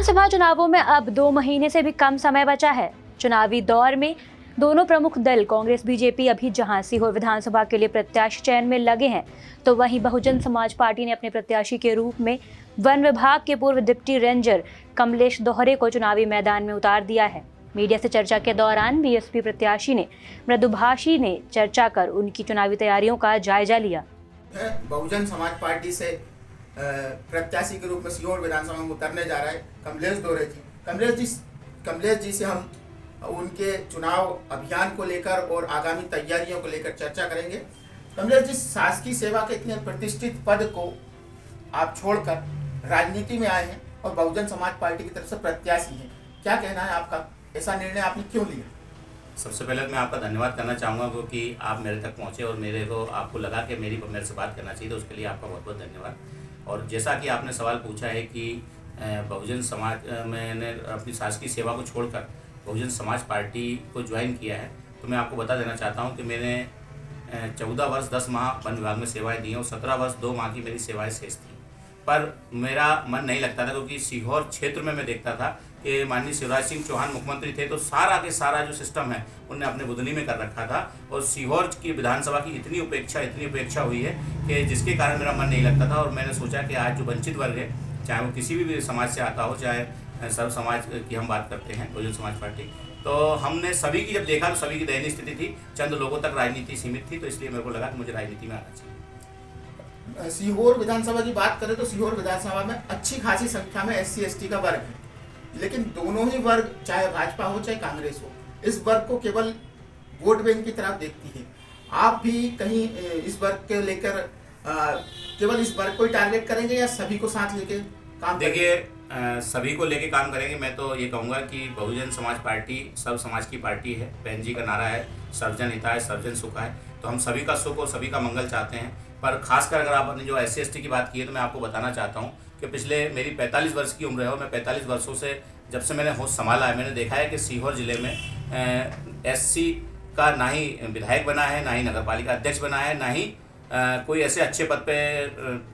विधानसभा चुनावों में अब 2 महीने से भी कम समय बचा है। चुनावी दौर में दोनों प्रमुख दल कांग्रेस बीजेपी अभी जहां सीहोर विधानसभा के लिए प्रत्याशी चयन में लगे हैं, तो वहीं बहुजन समाज पार्टी ने अपने प्रत्याशी के रूप में वन विभाग के पूर्व डिप्टी रेंजर कमलेश दोहरे को चुनावी मैदान में उतार दिया है। मीडिया से चर्चा के दौरान बीएसपी प्रत्याशी ने मृदुभाषी ने चर्चा कर उनकी चुनावी तैयारियों का जायजा लिया। बहुजन समाज पार्टी से प्रत्याशी के रूप में सीहोर विधानसभा में उतरने जा रहे हैं कमलेश दोहरे जी। कमलेश जी से हम उनके चुनाव अभियान को लेकर और आगामी तैयारियों को लेकर चर्चा करेंगे। कमलेश जी, शासकीय सेवा के इतने प्रतिष्ठित पद को आप छोड़कर राजनीति में आए हैं और बहुजन समाज पार्टी की तरफ से प्रत्याशी हैं, क्या कहना है आपका? ऐसा निर्णय आपने क्यों लिया? सबसे पहले मैं आपका धन्यवाद करना चाहूँगा क्योंकि आप मेरे तक पहुँचे और आपको लगा कि मेरे से बात करना चाहिए, तो उसके लिए आपका बहुत बहुत धन्यवाद। और जैसा कि आपने सवाल पूछा है कि बहुजन समाज मैंने अपनी शासकीय सेवा को छोड़कर बहुजन समाज पार्टी को ज्वाइन किया है, तो मैं आपको बता देना चाहता हूँ कि मैंने 14 वर्ष 10 माह वन विभाग में सेवाएं दी हैं और 17 वर्ष 2 माह की मेरी सेवाएं शेष थी। पर मेरा मन नहीं लगता था क्योंकि सीहोर क्षेत्र में मैं देखता था कि माननीय शिवराज सिंह चौहान मुख्यमंत्री थे तो सारा के सारा जो सिस्टम है उन्होंने अपने बुधनी में कर रखा था और सीहोर की विधानसभा की इतनी उपेक्षा हुई है कि जिसके कारण मेरा मन नहीं लगता था। और मैंने सोचा कि आज जो वंचित वर्ग है, चाहे वो किसी भी समाज से आता हो, चाहे सर्व समाज की हम बात करते हैं बहुजन समाज पार्टी, तो हमने सभी की जब देखा तो सभी की दयनीय स्थिति थी, चंद लोगों तक राजनीति सीमित थी, तो इसलिए मेरे को लगा कि मुझे राजनीति में आना चाहिए। सीहोर विधानसभा की बात करें तो सीहोर विधानसभा में अच्छी खासी संख्या में SC/ST का वर्ग है, लेकिन दोनों ही वर्ग, चाहे भाजपा हो चाहे कांग्रेस हो, इस वर्ग को केवल वोट बैंक की तरफ देखती है। आप भी कहीं इस वर्ग के लेकर केवल इस वर्ग को ही टारगेट करेंगे या सभी को साथ लेके काम? देखिए, सभी को लेके काम करेंगे। मैं तो ये कहूँगा कि बहुजन समाज पार्टी सब समाज की पार्टी है। बहन जी का नारा है सर्वजन हिताय सर्वजन सुखाय, तो हम सभी का सुख और सभी का मंगल चाहते हैं। पर खासकर अगर आपने जो SC/ST की बात की है तो मैं आपको बताना चाहता हूँ कि पिछले मेरी 45 वर्ष की उम्र है और मैं 45 वर्षों से जब से मैंने होश संभाला है, मैंने देखा है कि सीहोर जिले में SC का ना ही विधायक बना है, ना ही नगरपालिका अध्यक्ष बना है, ना ही कोई ऐसे अच्छे पद पे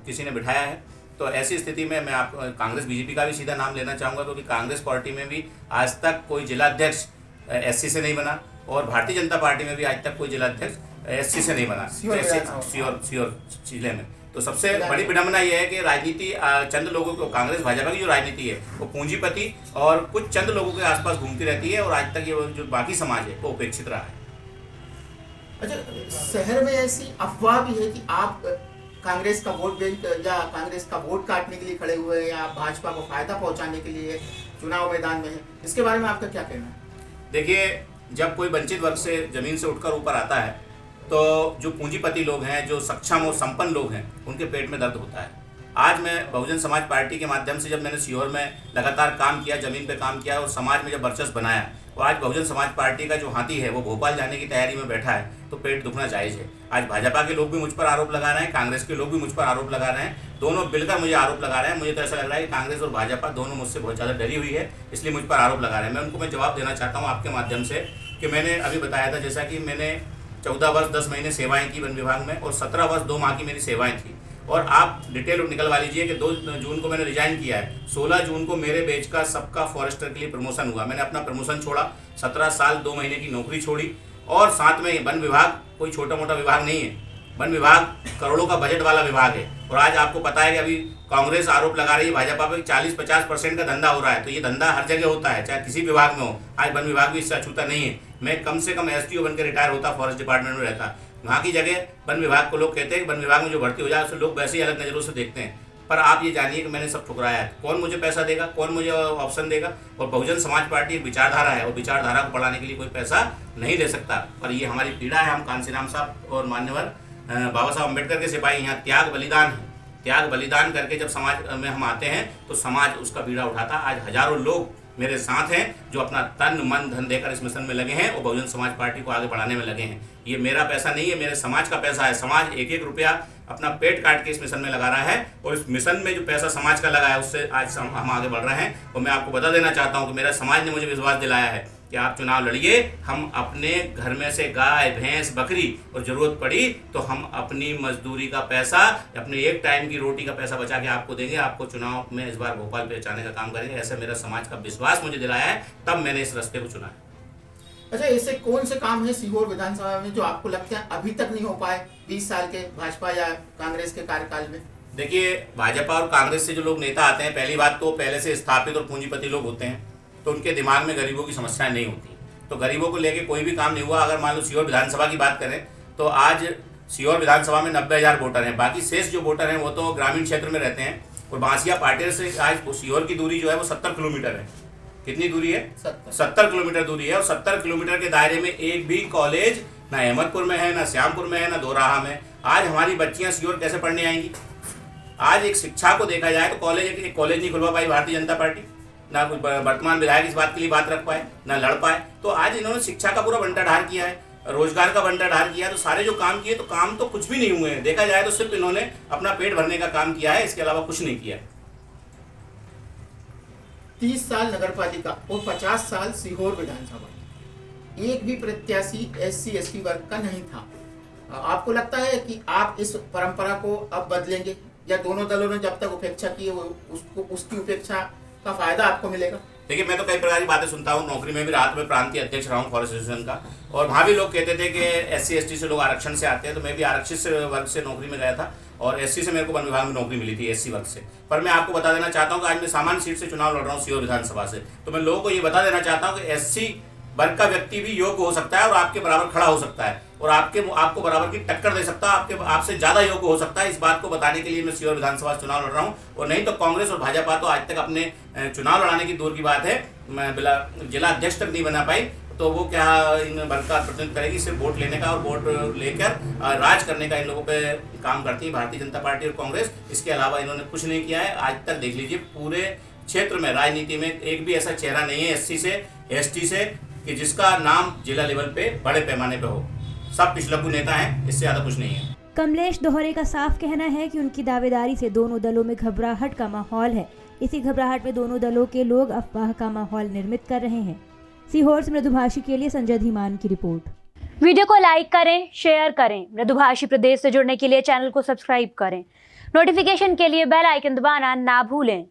किसी ने बिठाया है। तो ऐसी स्थिति में मैं आप कांग्रेस बीजेपी का भी सीधा नाम लेना चाहूँगा क्योंकि कांग्रेस पार्टी में भी आज तक कोई जिलाध्यक्ष SC से नहीं बना और भारतीय जनता पार्टी में भी आज तक कोई जिलाध्यक्ष SC से नहीं बना सीहोर जिले में। तो सबसे बड़ी विडंबना यह है कि राजनीति चंद लोगों को, कांग्रेस भाजपा की जो राजनीति है वो पूंजीपति और कुछ चंद लोगों के आसपास घूमती रहती है और आज तक ये जो बाकी समाज है वो उपेक्षित रहा है। अच्छा, शहर में ऐसी अफवाह भी है कि आप कांग्रेस का वोट बैंक या कांग्रेस का वोट काटने के लिए खड़े हुए हैं या भाजपा को फायदा पहुंचाने के लिए चुनाव मैदान में है, इसके बारे में आपका क्या कहना है? देखिए, जब कोई वंचित वर्ग से जमीन से उठकर ऊपर आता है तो जो पूंजीपति लोग हैं, जो सक्षम और संपन्न लोग हैं, उनके पेट में दर्द होता है। आज मैं बहुजन समाज पार्टी के माध्यम से जब मैंने सीहोर में लगातार काम किया, जमीन पे काम किया और समाज में जब वर्चस्व बनाया, और आज बहुजन समाज पार्टी का जो हाथी है वो भोपाल जाने की तैयारी में बैठा है, तो पेट दुखना जायज़ है। आज भाजपा के लोग भी मुझ पर आरोप लगा रहे हैं, कांग्रेस के लोग भी मुझ पर आरोप लगा रहे हैं, दोनों मिलकर मुझे आरोप लगा रहे हैं। मुझे तो ऐसा लग रहा है कि कांग्रेस और भाजपा दोनों मुझसे बहुत ज़्यादा डरी हुई है, इसलिए मुझ पर आरोप लगा रहे हैं। मैं जवाब देना चाहता हूँ आपके माध्यम से कि मैंने अभी बताया था, जैसा कि मैंने 14 वर्ष 10 महीने सेवाएं की वन विभाग में और 17 वर्ष 2 माह की मेरी सेवाएं थी। और आप डिटेल निकलवा लीजिए कि 2 जून को मैंने रिजाइन किया है, 16 जून को मेरे बेच का सबका फॉरेस्टर के लिए प्रमोशन हुआ। मैंने अपना प्रमोशन छोड़ा, 17 साल 2 महीने की नौकरी छोड़ी और साथ में वन विभाग कोई छोटा मोटा विभाग नहीं है। वन विभाग करोड़ों का बजट वाला विभाग है और आज आपको पता है कि अभी कांग्रेस आरोप लगा रही है भाजपा पे 40-50% का धंधा हो रहा है, तो ये धंधा हर जगह होता है, चाहे किसी विभाग में हो। आज वन विभाग भी इससे अछूता नहीं है। मैं कम से कम SDO बनकर रिटायर होता, फॉरेस्ट डिपार्टमेंट में रहता। वहाँ की जगह वन विभाग को लोग कहते हैं कि वन विभाग में जो भर्ती हो जाए उसे लोग वैसे ही अलग नज़रों से देखते हैं। पर आप ये जानिए कि मैंने सब ठुकराया है। कौन मुझे पैसा देगा, कौन मुझे ऑप्शन देगा? और बहुजन समाज पार्टी एक विचारधारा है और विचारधारा को बढ़ाने के लिए कोई पैसा नहीं दे सकता। पर ये हमारी पीड़ा है। हम कांसीराम साहब और मान्यवर बाबा साहब अम्बेडकर के सिपाही यहाँ त्याग बलिदान है। त्याग बलिदान करके जब समाज में हम आते हैं तो समाज उसका बीड़ा उठाता। आज हजारों लोग मेरे साथ हैं जो अपना तन मन धन देकर इस मिशन में लगे हैं और बहुजन समाज पार्टी को आगे बढ़ाने में लगे हैं। ये मेरा पैसा नहीं है, मेरे समाज का पैसा है। समाज एक एक रुपया अपना पेट काट के इस मिशन में लगा रहा है और इस मिशन में जो पैसा समाज का लगा है उससे आज हम आगे बढ़ रहे हैं। और मैं आपको बता देना चाहता हूँ कि मेरा समाज ने मुझे विश्वास दिलाया है कि आप चुनाव लड़िए, हम अपने घर में से गाय भैंस बकरी और ज़रूरत पड़ी तो हम अपनी मजदूरी का पैसा, अपने एक टाइम की रोटी का पैसा बचा के आपको देंगे, आपको चुनाव में इस बार भोपाल बेचाने का काम करेंगे। ऐसा मेरा समाज का विश्वास मुझे दिलाया है, तब मैंने इस रास्ते को चुना है। अच्छा, ऐसे कौन से काम है सीहोर विधानसभा में जो आपको लगता है अभी तक नहीं हो पाए 20 साल के भाजपा या कांग्रेस के कार्यकाल में? देखिए, भाजपा और कांग्रेस से जो लोग नेता आते हैं, पहली बात तो पहले से स्थापित और पूंजीपति लोग होते हैं, तो उनके दिमाग में गरीबों की समस्याएं नहीं होती, तो गरीबों को लेके कोई भी काम नहीं हुआ। अगर मान लो सीहोर विधानसभा की बात करें तो आज सीहोर विधानसभा में 90,000 वोटर हैं, बाकी शेष जो वोटर हैं वो तो ग्रामीण क्षेत्र में रहते हैं। और बांसिया पाटेर से आज सीहोर की दूरी जो है वो 70 किलोमीटर है। कितनी दूरी है? 70 किलोमीटर दूरी है। और 70 किलोमीटर के दायरे में एक भी कॉलेज ना अहमदपुर में है, ना श्यामपुर में है, ना दोराहा में। आज हमारी बच्चियां सीहोर कैसे पढ़ने आएंगी? आज एक शिक्षा को देखा जाए तो एक कॉलेज नहीं खुलवा पाई भारतीय जनता पार्टी, ना कोई वर्तमान विधायक इस बात के लिए बात रख पाए, ना लड़ पाए। तो आज इन्होंने शिक्षा का पूरा बंटाढार किया है, रोजगार का बंटाढार किया है। तो सारे जो काम किए तो काम तो कुछ भी नहीं हुए हैं, देखा जाए तो सिर्फ इन्होंने अपना पेट भरने का काम किया है, इसके अलावा कुछ नहीं किया। 30 साल नगर पालिका और 50 साल सीहोर विधानसभा, एक भी प्रत्याशी SC/ST वर्ग का नहीं था। आपको लगता है कि आप इस परंपरा को अब बदलेंगे, या दोनों दलों ने जब तक उपेक्षा की है वो उसकी उपेक्षा का फायदा आपको मिलेगा? देखिए, मैं तो कई प्रकार की बातें सुनता हूँ, नौकरी में भी रात में प्रांतीय अध्यक्ष रहा हूँ फॉरेस्ट एसोसिएशन का, और वहाँ भी लोग कहते थे कि SC/ST से लोग आरक्षण से आते हैं। तो मैं भी आरक्षित वर्ग से नौकरी में गया था और SC से मेरे को वन विभाग में नौकरी मिली थी, SC वर्ग से। पर मैं आपको बता देना चाहता हूँ कि आज मैं सामान्य सीट से चुनाव लड़ रहा हूँ सीहोर विधानसभा से। तो मैं लोगों को ये बता देना चाहता हूँ कि SC वर्ग का व्यक्ति भी योग्य हो सकता है और आपके बराबर खड़ा हो सकता है और आपको बराबर की टक्कर दे सकता है, आपसे ज़्यादा योग्य हो सकता है। इस बात को बताने के लिए मैं सीहोर विधानसभा से चुनाव लड़ रहा हूँ। और नहीं तो कांग्रेस और भाजपा तो आज तक अपने चुनाव लड़ाने की दूर की बात है, मैं जिला अध्यक्ष तक नहीं बना पाई, तो वो क्या इन वर्ग का प्रतिनिधित्व करेगी? सिर्फ वोट लेने का और वोट लेकर राज करने का इन लोगों पे काम करती है भारतीय जनता पार्टी और कांग्रेस। इसके अलावा इन्होंने कुछ नहीं किया है आज तक। देख लीजिए, पूरे क्षेत्र में राजनीति में एक भी ऐसा चेहरा नहीं है SC से ST से कि जिसका नाम जिला लेवल पे बड़े पैमाने पे हो। सब पिछलग्गू नेता हैं, इससे ज़्यादा कुछ नहीं है। कमलेश दोहरे का साफ कहना है कि उनकी दावेदारी से दोनों दलों में घबराहट का माहौल है। इसी घबराहट में दोनों दलों के लोग अफवाह का माहौल निर्मित कर रहे हैं। सीहोर से मृदुभाषी के लिए संजय धीमान की रिपोर्ट। वीडियो को लाइक करें, शेयर करें। मृदुभाषी प्रदेश से जुड़ने के लिए चैनल को सब्सक्राइब करें। नोटिफिकेशन के लिए बेल आइकन दबाना ना भूलें।